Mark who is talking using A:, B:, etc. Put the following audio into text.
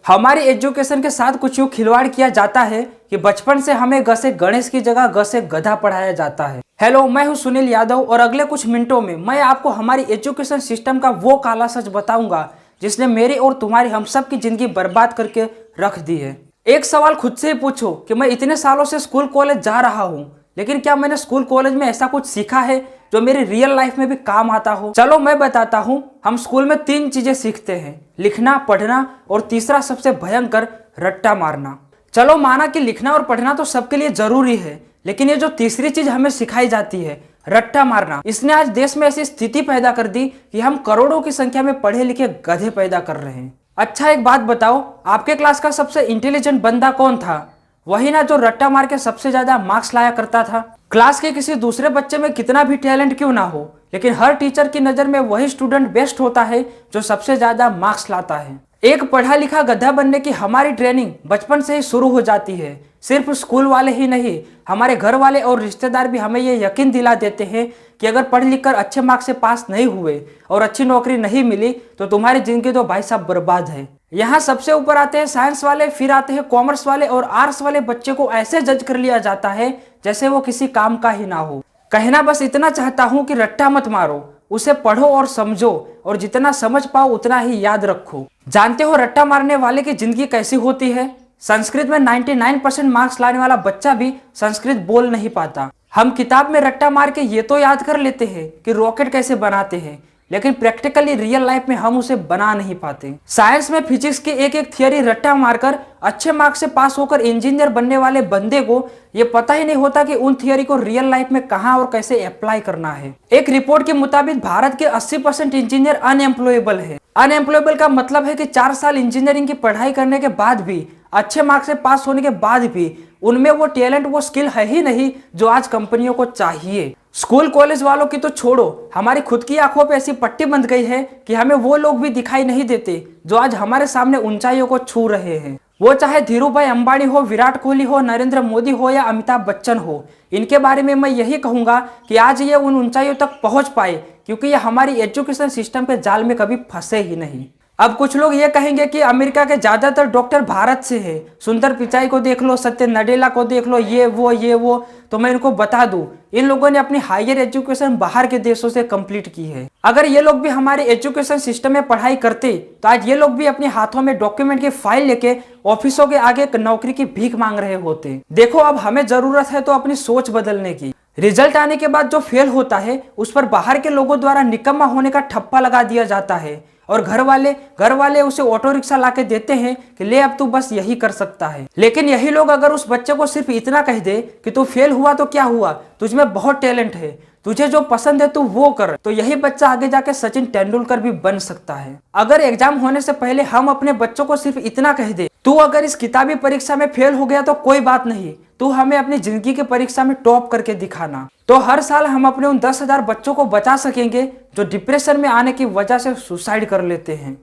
A: हमारी एजुकेशन के साथ कुछ यूँ खिलवाड़ किया जाता है कि बचपन से हमें ग से गणेश की जगह ग से गधा पढ़ाया जाता है। हेलो, मैं हूं सुनील यादव और अगले कुछ मिनटों में मैं आपको हमारी एजुकेशन सिस्टम का वो काला सच बताऊंगा जिसने मेरी और तुम्हारी हम सब की जिंदगी बर्बाद करके रख दी है। एक सवाल खुद से ही पूछो कि मैं इतने सालों से स्कूल कॉलेज जा रहा हूँ, लेकिन क्या मैंने स्कूल कॉलेज में ऐसा कुछ सीखा है जो मेरी रियल लाइफ में भी काम आता हो? चलो मैं बताता हूँ। हम स्कूल में 3 चीजें सीखते हैं, लिखना, पढ़ना और तीसरा सबसे भयंकर, रट्टा मारना। चलो माना कि लिखना और पढ़ना तो सबके लिए जरूरी है, लेकिन ये जो तीसरी चीज हमें सिखाई जाती है, रट्टा मारना, इसने आज देश में ऐसी स्थिति पैदा कर दी कि हम करोड़ों की संख्या में पढ़े लिखे गधे पैदा कर रहे हैं। अच्छा एक बात बताओ, आपके क्लास का सबसे इंटेलिजेंट बंदा कौन था? वही ना जो रट्टा मार के सबसे ज्यादा मार्क्स लाया करता था। क्लास के किसी दूसरे बच्चे में कितना भी टैलेंट क्यों ना हो, लेकिन हर टीचर की नजर में वही स्टूडेंट बेस्ट होता है जो सबसे ज्यादा मार्क्स लाता है। एक पढ़ा लिखा गधा बनने की हमारी ट्रेनिंग बचपन से ही शुरू हो जाती है। सिर्फ स्कूल वाले ही नहीं, हमारे घर वाले और रिश्तेदार भी हमें ये यकीन दिला देते हैं कि अगर पढ़ लिख कर अच्छे मार्क्स से पास नहीं हुए और अच्छी नौकरी नहीं मिली तो तुम्हारी जिंदगी तो भाई साहब बर्बाद है। यहाँ सबसे ऊपर आते हैं साइंस वाले, फिर आते हैं कॉमर्स वाले, और आर्ट्स वाले बच्चे को ऐसे जज कर लिया जाता है जैसे वो किसी काम का ही ना हो। कहना बस इतना चाहता हूँ कि रट्टा मत मारो, उसे पढ़ो और समझो, और जितना समझ पाओ उतना ही याद रखो। जानते हो रट्टा मारने वाले की जिंदगी कैसी होती है? संस्कृत में 99% मार्क्स लाने वाला बच्चा भी संस्कृत बोल नहीं पाता। हम किताब में रट्टा मार के ये तो याद कर लेते हैं कि रॉकेट कैसे बनाते हैं, लेकिन प्रैक्टिकली रियल लाइफ में हम उसे बना नहीं पाते। साइंस में फिजिक्स की एक एक थियरी रट्टा मारकर अच्छे मार्क्स से पास होकर इंजीनियर बनने वाले बंदे को ये पता ही नहीं होता कि उन थियरी को रियल लाइफ में कहां और कैसे अप्लाई करना है। एक रिपोर्ट के मुताबिक भारत के 80% इंजीनियर अनएम्प्लॉयबल है। अनएम्प्लॉयबल का मतलब है कि 4 साल इंजीनियरिंग की पढ़ाई करने के बाद भी, अच्छे मार्क्स से पास होने के बाद भी उनमें वो टैलेंट, वो स्किल है ही नहीं जो आज कंपनियों को चाहिए। स्कूल कॉलेज वालों की तो छोड़ो, हमारी खुद की आंखों पे ऐसी पट्टी बंध गई है कि हमें वो लोग भी दिखाई नहीं देते जो आज हमारे सामने ऊंचाइयों को छू रहे हैं। वो चाहे धीरू भाई अंबानी हो, विराट कोहली हो, नरेंद्र मोदी हो या अमिताभ बच्चन हो, इनके बारे में मैं यही कहूंगा कि आज ये उन ऊंचाइयों तक पहुंच पाए क्योंकि ये हमारी एजुकेशन सिस्टम के जाल में कभी फंसे ही नहीं। अब कुछ लोग ये कहेंगे कि अमेरिका के ज्यादातर डॉक्टर भारत से है, सुंदर पिचाई को देख लो, सत्य नडेला को देख लो, ये वो। तो मैं इनको बता दूं, इन लोगों ने अपनी हायर एजुकेशन बाहर के देशों से कंप्लीट की है। अगर ये लोग भी हमारे एजुकेशन सिस्टम में पढ़ाई करते तो आज ये लोग भी अपने हाथों में डॉक्यूमेंट की फाइल लेके ऑफिसों के आगे एक नौकरी की भीख मांग रहे होते। देखो, अब हमें जरूरत है तो अपनी सोच बदलने की। रिजल्ट आने के बाद जो फेल होता है उस पर बाहर के लोगों द्वारा निकम्मा होने का ठप्पा लगा दिया जाता है, और घर वाले उसे ऑटो रिक्शा लाके देते हैं कि ले अब तू बस यही कर सकता है। लेकिन यही लोग अगर उस बच्चे को सिर्फ इतना कह दे कि तू फेल हुआ तो क्या हुआ, तुझमें बहुत टैलेंट है, तुझे जो पसंद है तू वो कर, तो यही बच्चा आगे जाके सचिन तेंदुलकर भी बन सकता है। अगर एग्जाम होने से पहले हम अपने बच्चों को सिर्फ इतना कह दे, तू अगर इस किताबी परीक्षा में फेल हो गया तो कोई बात नहीं, तू हमें अपनी जिंदगी की परीक्षा में टॉप करके दिखाना, तो हर साल हम अपने उन 10,000 बच्चों को बचा सकेंगे जो डिप्रेशन में आने की वजह से सुसाइड कर लेते हैं।